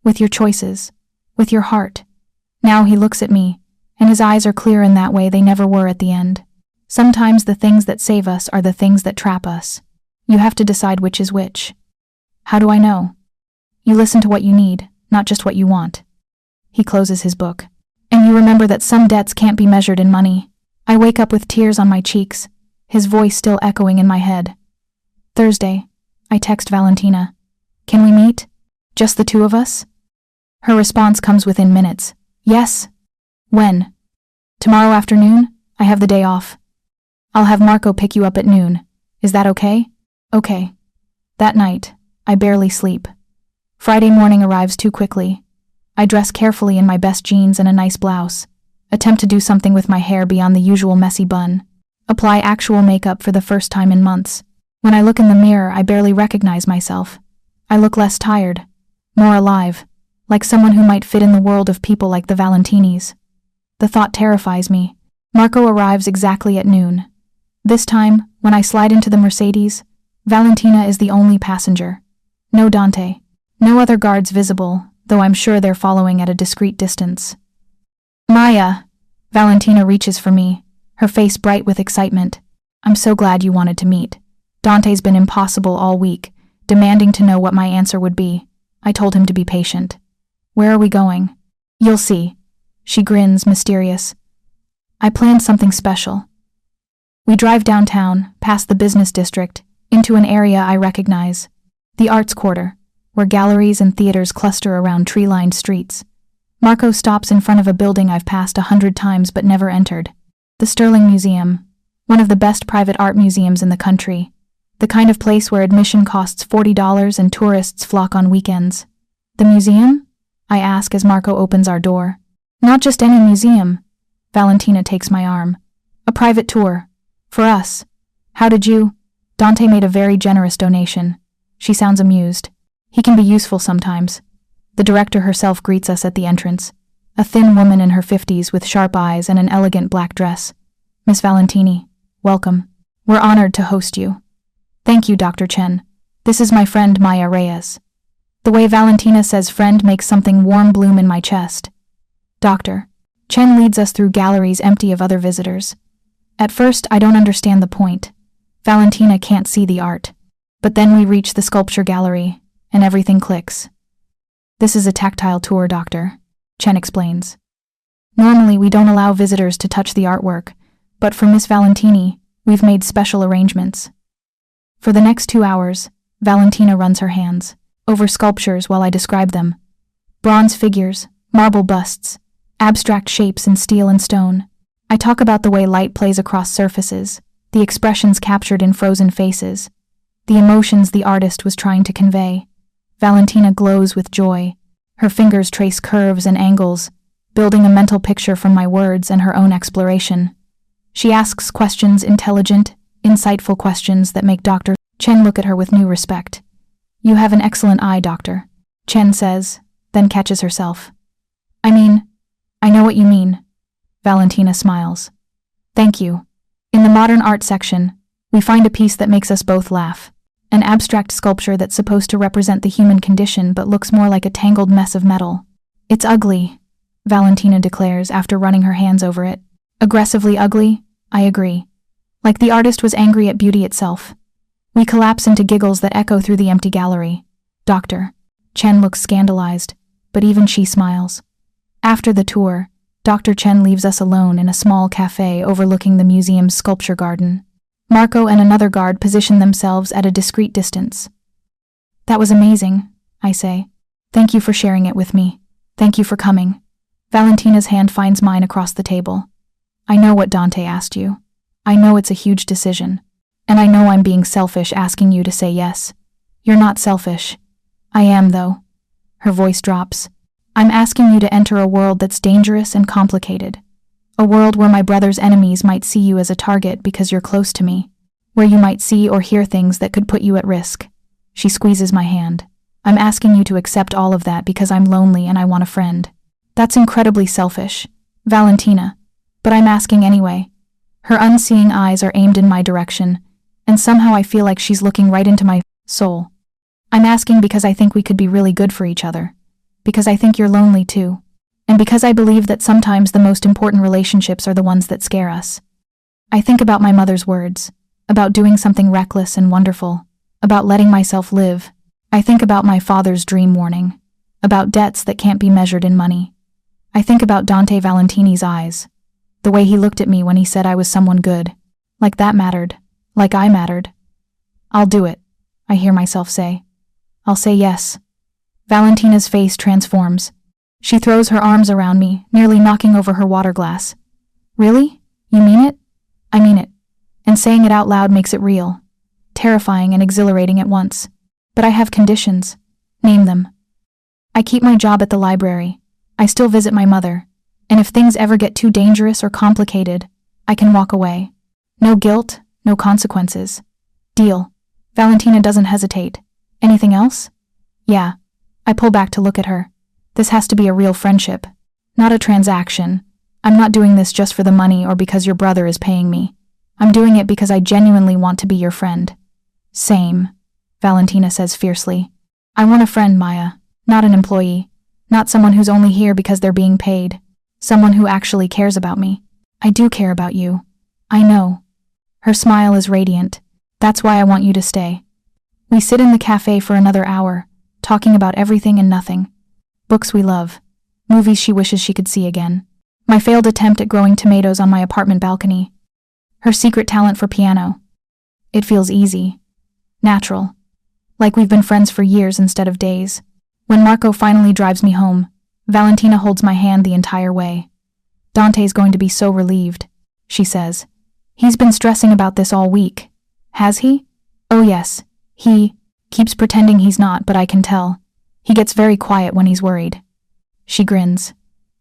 With your choices. With your heart. Now he looks at me, and his eyes are clear in that way they never were at the end. Sometimes the things that save us are the things that trap us. You have to decide which is which. How do I know? You listen to what you need, not just what you want. He closes his book. And you remember that some debts can't be measured in money. I wake up with tears on my cheeks, his voice still echoing in my head. Thursday, I text Valentina. Can we meet? Just the two of us? Her response comes within minutes. Yes. When? Tomorrow afternoon? I have the day off. I'll have Marco pick you up at noon. Is that okay? Okay. That night, I barely sleep. Friday morning arrives too quickly. I dress carefully in my best jeans and a nice blouse. Attempt to do something with my hair beyond the usual messy bun. Apply actual makeup for the first time in months. When I look in the mirror, I barely recognize myself. I look less tired, more alive, like someone who might fit in the world of people like the Valentinis. The thought terrifies me. Marco arrives exactly at noon. This time, when I slide into the Mercedes, Valentina is the only passenger. No Dante. No other guards visible, though I'm sure they're following at a discreet distance. Maya! Valentina reaches for me, her face bright with excitement. I'm so glad you wanted to meet. Dante's been impossible all week, demanding to know what my answer would be. I told him to be patient. Where are we going? You'll see. She grins, mysterious. I planned something special. We drive downtown, past the business district, into an area I recognize. The Arts Quarter, where galleries and theaters cluster around tree-lined streets. Marco stops in front of a building I've passed 100 times but never entered. The Sterling Museum, one of the best private art museums in the country. The kind of place where admission costs $40 and tourists flock on weekends. The museum? I ask as Marco opens our door. Not just any museum. Valentina takes my arm. A private tour. For us. How did you? Dante made a very generous donation. She sounds amused. He can be useful sometimes. The director herself greets us at the entrance. A thin woman in her 50s with sharp eyes and an elegant black dress. Miss Valentini, welcome. We're honored to host you. Thank you, Dr. Chen. This is my friend Maya Reyes. The way Valentina says friend makes something warm bloom in my chest. Doctor. Chen leads us through galleries empty of other visitors. At first, I don't understand the point. Valentina can't see the art. But then we reach the sculpture gallery, and everything clicks. This is a tactile tour, Doctor, Chen explains. Normally, we don't allow visitors to touch the artwork, but for Miss Valentini, we've made special arrangements. For the next 2 hours, Valentina runs her hands over sculptures while I describe them. Bronze figures, marble busts, abstract shapes in steel and stone. I talk about the way light plays across surfaces, the expressions captured in frozen faces, the emotions the artist was trying to convey. Valentina glows with joy. Her fingers trace curves and angles, building a mental picture from my words and her own exploration. She asks questions, intelligent, insightful questions that make Dr. Chen look at her with new respect. You have an excellent eye, Doctor, Chen says, then catches herself. I know what you mean. Valentina smiles. Thank you. In the modern art section, we find a piece that makes us both laugh. An abstract sculpture that's supposed to represent the human condition but looks more like a tangled mess of metal. It's ugly, Valentina declares after running her hands over it. Aggressively ugly, I agree. Like the artist was angry at beauty itself. We collapse into giggles that echo through the empty gallery. Doctor. Chen looks scandalized, but even she smiles. After the tour, Dr. Chen leaves us alone in a small cafe overlooking the museum's sculpture garden. Marco and another guard position themselves at a discreet distance. That was amazing, I say. Thank you for sharing it with me. Thank you for coming. Valentina's hand finds mine across the table. I know what Dante asked you. I know it's a huge decision. And I know I'm being selfish asking you to say yes. You're not selfish. I am, though. Her voice drops. I'm asking you to enter a world that's dangerous and complicated. A world where my brother's enemies might see you as a target because you're close to me. Where you might see or hear things that could put you at risk. She squeezes my hand. I'm asking you to accept all of that because I'm lonely and I want a friend. That's incredibly selfish, Valentina. But I'm asking anyway. Her unseeing eyes are aimed in my direction, and somehow I feel like she's looking right into my soul. I'm asking because I think we could be really good for each other. Because I think you're lonely too. And because I believe that sometimes the most important relationships are the ones that scare us. I think about my mother's words, about doing something reckless and wonderful, about letting myself live. I think about my father's dream warning, about debts that can't be measured in money. I think about Dante Valentini's eyes, the way he looked at me when he said I was someone good. Like that mattered, like I mattered. I'll do it, I hear myself say. I'll say yes. Valentina's face transforms. She throws her arms around me, nearly knocking over her water glass. Really? You mean it? I mean it. And saying it out loud makes it real. Terrifying and exhilarating at once. But I have conditions. Name them. I keep my job at the library. I still visit my mother. And if things ever get too dangerous or complicated, I can walk away. No guilt, no consequences. Deal. Valentina doesn't hesitate. Anything else? Yeah. I pull back to look at her. This has to be a real friendship, not a transaction. I'm not doing this just for the money or because your brother is paying me. I'm doing it because I genuinely want to be your friend. Same, Valentina says fiercely. I want a friend, Maya, not an employee, not someone who's only here because they're being paid, someone who actually cares about me. I do care about you. I know. Her smile is radiant. That's why I want you to stay. We sit in the cafe for another hour, talking about everything and nothing. Books we love, movies she wishes she could see again, my failed attempt at growing tomatoes on my apartment balcony, her secret talent for piano. It feels easy, natural, like we've been friends for years instead of days. When Marco finally drives me home, Valentina holds my hand the entire way. Dante's going to be so relieved, she says. He's been stressing about this all week. Has he? Oh yes, he keeps pretending he's not, but I can tell. He gets very quiet when he's worried. She grins.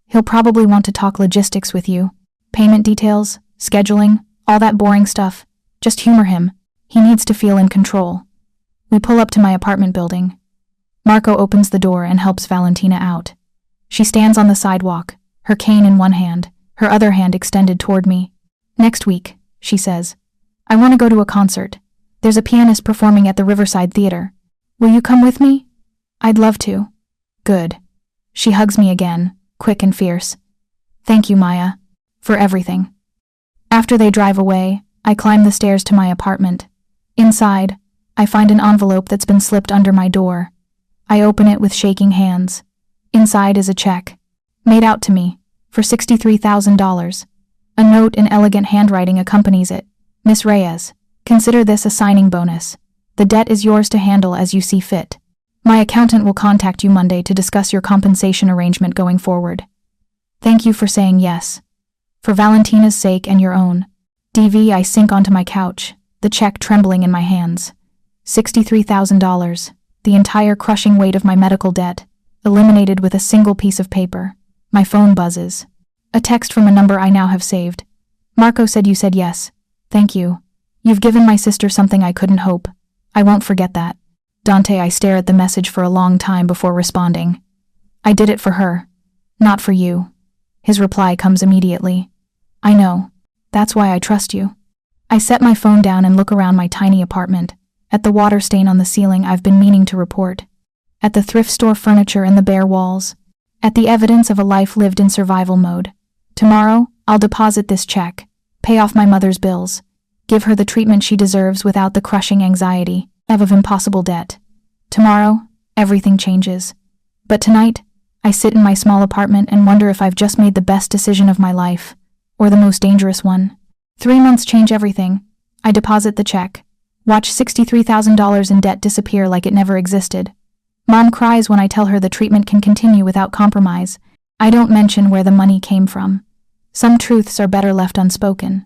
He'll probably want to talk logistics with you. Payment details, scheduling, all that boring stuff. Just humor him. He needs to feel in control. We pull up to my apartment building. Marco opens the door and helps Valentina out. She stands on the sidewalk, her cane in one hand, her other hand extended toward me. Next week, she says. I want to go to a concert. There's a pianist performing at the Riverside Theater. Will you come with me? I'd love to. Good. She hugs me again, quick and fierce. Thank you, Maya, for everything. After they drive away, I climb the stairs to my apartment. Inside, I find an envelope that's been slipped under my door. I open it with shaking hands. Inside is a check, made out to me, for $63,000. A note in elegant handwriting accompanies it. Miss Reyes, consider this a signing bonus. The debt is yours to handle as you see fit. My accountant will contact you Monday to discuss your compensation arrangement going forward. Thank you for saying yes. For Valentina's sake and your own. DV, I sink onto my couch, the check trembling in my hands. $63,000, the entire crushing weight of my medical debt, eliminated with a single piece of paper. My phone buzzes. A text from a number I now have saved. Marco said you said yes. Thank you. You've given my sister something I couldn't hope. I won't forget that. Dante, I stare at the message for a long time before responding. I did it for her, not for you. His reply comes immediately. I know. That's why I trust you. I set my phone down and look around my tiny apartment, at the water stain on the ceiling I've been meaning to report, at the thrift store furniture and the bare walls, at the evidence of a life lived in survival mode. Tomorrow, I'll deposit this check, pay off my mother's bills, give her the treatment she deserves without the crushing anxiety of impossible debt. Tomorrow, everything changes. But tonight, I sit in my small apartment and wonder if I've just made the best decision of my life, or the most dangerous one. 3 months change everything. I deposit the check, watch $63,000 in debt disappear like it never existed. Mom cries when I tell her the treatment can continue without compromise. I don't mention where the money came from. Some truths are better left unspoken.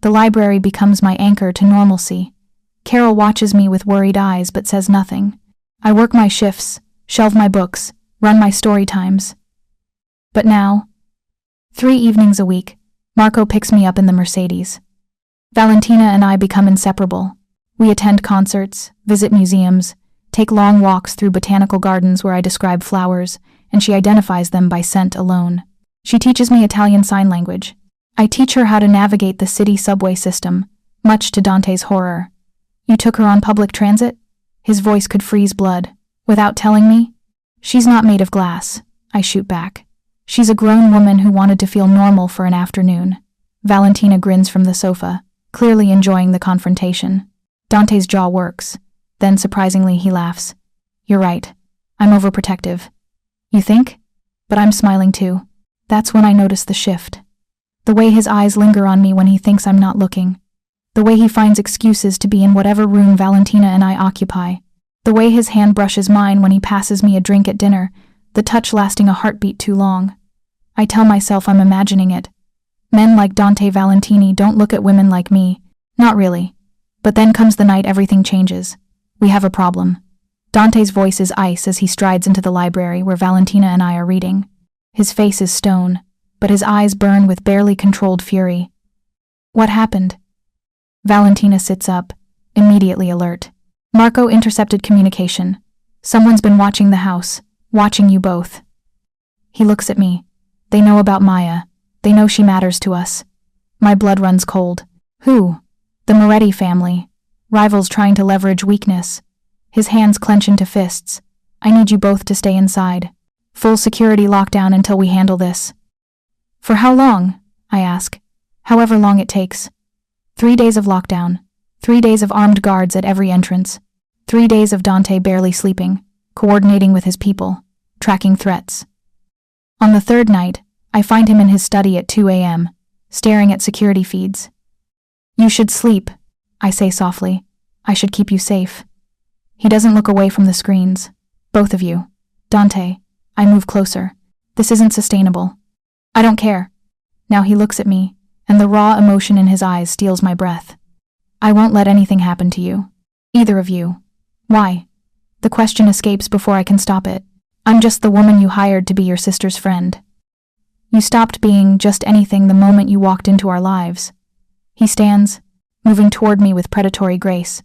The library becomes my anchor to normalcy. Carol watches me with worried eyes but says nothing. I work my shifts, shelve my books, run my story times. But now, 3 evenings a week, Marco picks me up in the Mercedes. Valentina and I become inseparable. We attend concerts, visit museums, take long walks through botanical gardens where I describe flowers, and she identifies them by scent alone. She teaches me Italian Sign Language. I teach her how to navigate the city subway system, much to Dante's horror. You took her on public transit? His voice could freeze blood. Without telling me? She's not made of glass, I shoot back. She's a grown woman who wanted to feel normal for an afternoon. Valentina grins from the sofa, clearly enjoying the confrontation. Dante's jaw works. Then, surprisingly, he laughs. You're right. I'm overprotective. You think? But I'm smiling too. That's when I notice the shift. The way his eyes linger on me when he thinks I'm not looking. The way he finds excuses to be in whatever room Valentina and I occupy. The way his hand brushes mine when he passes me a drink at dinner, the touch lasting a heartbeat too long. I tell myself I'm imagining it. Men like Dante Valentini don't look at women like me. Not really. But then comes the night everything changes. We have a problem. Dante's voice is ice as he strides into the library where Valentina and I are reading. His face is stone, but his eyes burn with barely controlled fury. What happened? Valentina sits up, immediately alert. Marco intercepted communication. Someone's been watching the house, watching you both. He looks at me. They know about Maya. They know she matters to us. My blood runs cold. Who? The Moretti family. Rivals trying to leverage weakness. His hands clench into fists. I need you both to stay inside. Full security lockdown until we handle this. For how long? I ask. However long it takes. 3 days of lockdown. 3 days of armed guards at every entrance. 3 days of Dante barely sleeping, coordinating with his people, tracking threats. On the third night, I find him in his study at 2 a.m., staring at security feeds. You should sleep, I say softly. I should keep you safe. He doesn't look away from the screens. Both of you. Dante, I move closer. This isn't sustainable. I don't care. Now he looks at me, and the raw emotion in his eyes steals my breath. I won't let anything happen to you. Either of you. Why? The question escapes before I can stop it. I'm just the woman you hired to be your sister's friend. You stopped being just anything the moment you walked into our lives. He stands, moving toward me with predatory grace.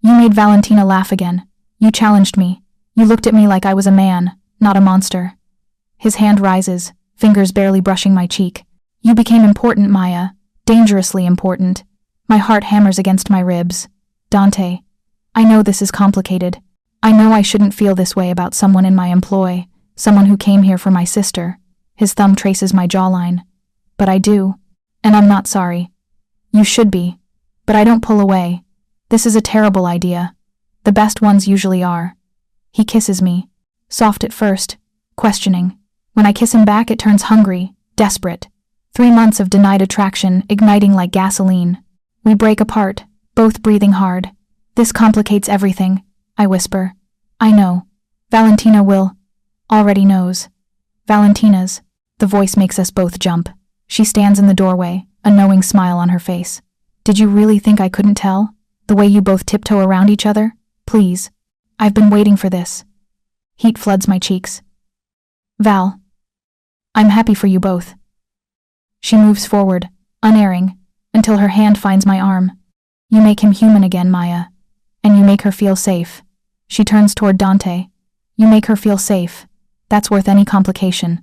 You made Valentina laugh again. You challenged me. You looked at me like I was a man, not a monster. His hand rises, fingers barely brushing my cheek. You became important, Maya. Dangerously important. My heart hammers against my ribs. Dante, I know this is complicated. I know I shouldn't feel this way about someone in my employ, someone who came here for my sister. His thumb traces my jawline. But I do. And I'm not sorry. You should be. But I don't pull away. This is a terrible idea. The best ones usually are. He kisses me. Soft at first. Questioning. When I kiss him back, it turns hungry, desperate. 3 months of denied attraction, igniting like gasoline. We break apart, both breathing hard. This complicates everything, I whisper. I know. Valentina already knows. Valentina's. The voice makes us both jump. She stands in the doorway, a knowing smile on her face. Did you really think I couldn't tell? The way you both tiptoe around each other? Please. I've been waiting for this. Heat floods my cheeks. Val. I'm happy for you both. She moves forward, unerring, until her hand finds my arm. You make him human again, Maya. And you make her feel safe. She turns toward Dante. You make her feel safe. That's worth any complication.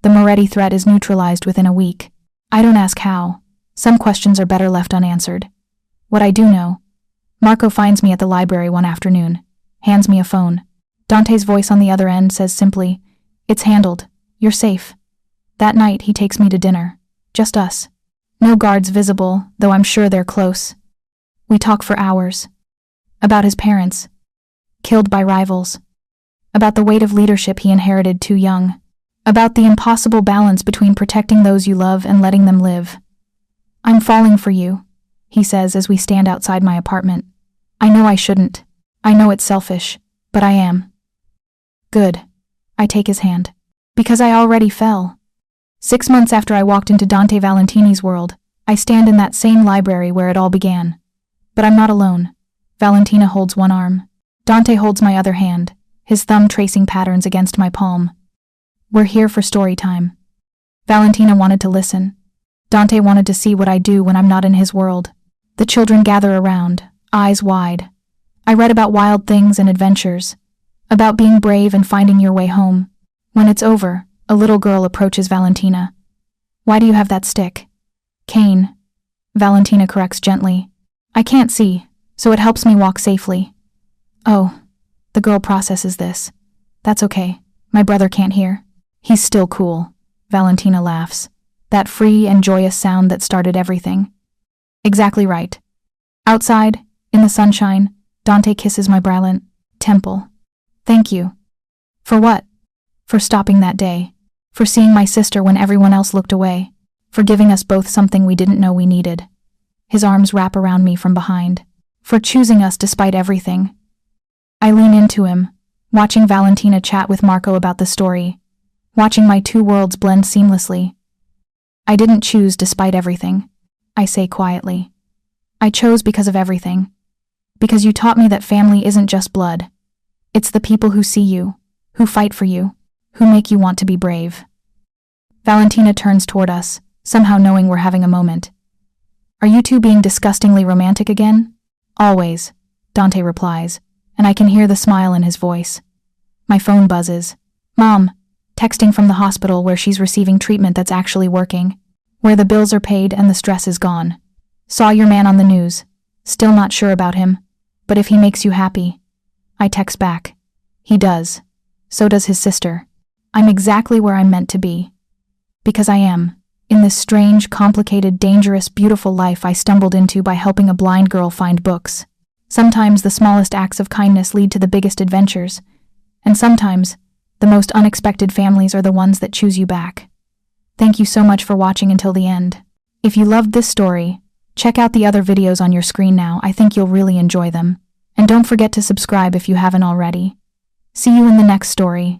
The Moretti threat is neutralized within a week. I don't ask how. Some questions are better left unanswered. What I do know. Marco finds me at the library one afternoon, hands me a phone. Dante's voice on the other end says simply, "It's handled. You're safe." That night he takes me to dinner. Just us. No guards visible, though I'm sure they're close. We talk for hours. About his parents. Killed by rivals. About the weight of leadership he inherited too young. About the impossible balance between protecting those you love and letting them live. I'm falling for you, he says as we stand outside my apartment. I know I shouldn't. I know it's selfish, but I am. Good. I take his hand. Because I already fell. 6 months after I walked into Dante Valentini's world, I stand in that same library where it all began. But I'm not alone. Valentina holds one arm. Dante holds my other hand, his thumb tracing patterns against my palm. We're here for story time. Valentina wanted to listen. Dante wanted to see what I do when I'm not in his world. The children gather around, eyes wide. I read about wild things and adventures, about being brave and finding your way home. When it's over, a little girl approaches Valentina. Why do you have that stick? Cane. Valentina corrects gently. I can't see, so it helps me walk safely. Oh, the girl processes this. That's okay. My brother can't hear. He's still cool. Valentina laughs. That free and joyous sound that started everything. Exactly right. Outside, in the sunshine, Dante kisses my brilliant temple. Thank you. For what? For stopping that day. For seeing my sister when everyone else looked away. For giving us both something we didn't know we needed. His arms wrap around me from behind. For choosing us despite everything. I lean into him, watching Valentina chat with Marco about the story, watching my two worlds blend seamlessly. I didn't choose despite everything, I say quietly. I chose because of everything. Because you taught me that family isn't just blood. It's the people who see you, who fight for you, who make you want to be brave. Valentina turns toward us, somehow knowing we're having a moment. Are you two being disgustingly romantic again? Always, Dante replies, and I can hear the smile in his voice. My phone buzzes. Mom, texting from the hospital where she's receiving treatment that's actually working, where the bills are paid and the stress is gone. Saw your man on the news. Still not sure about him, but if he makes you happy. I text back. He does. So does his sister. I'm exactly where I'm meant to be. Because I am, in this strange, complicated, dangerous, beautiful life I stumbled into by helping a blind girl find books. Sometimes the smallest acts of kindness lead to the biggest adventures, and sometimes the most unexpected families are the ones that choose you back. Thank you so much for watching until the end. If you loved this story, check out the other videos on your screen now. I think you'll really enjoy them. And don't forget to subscribe if you haven't already. See you in the next story.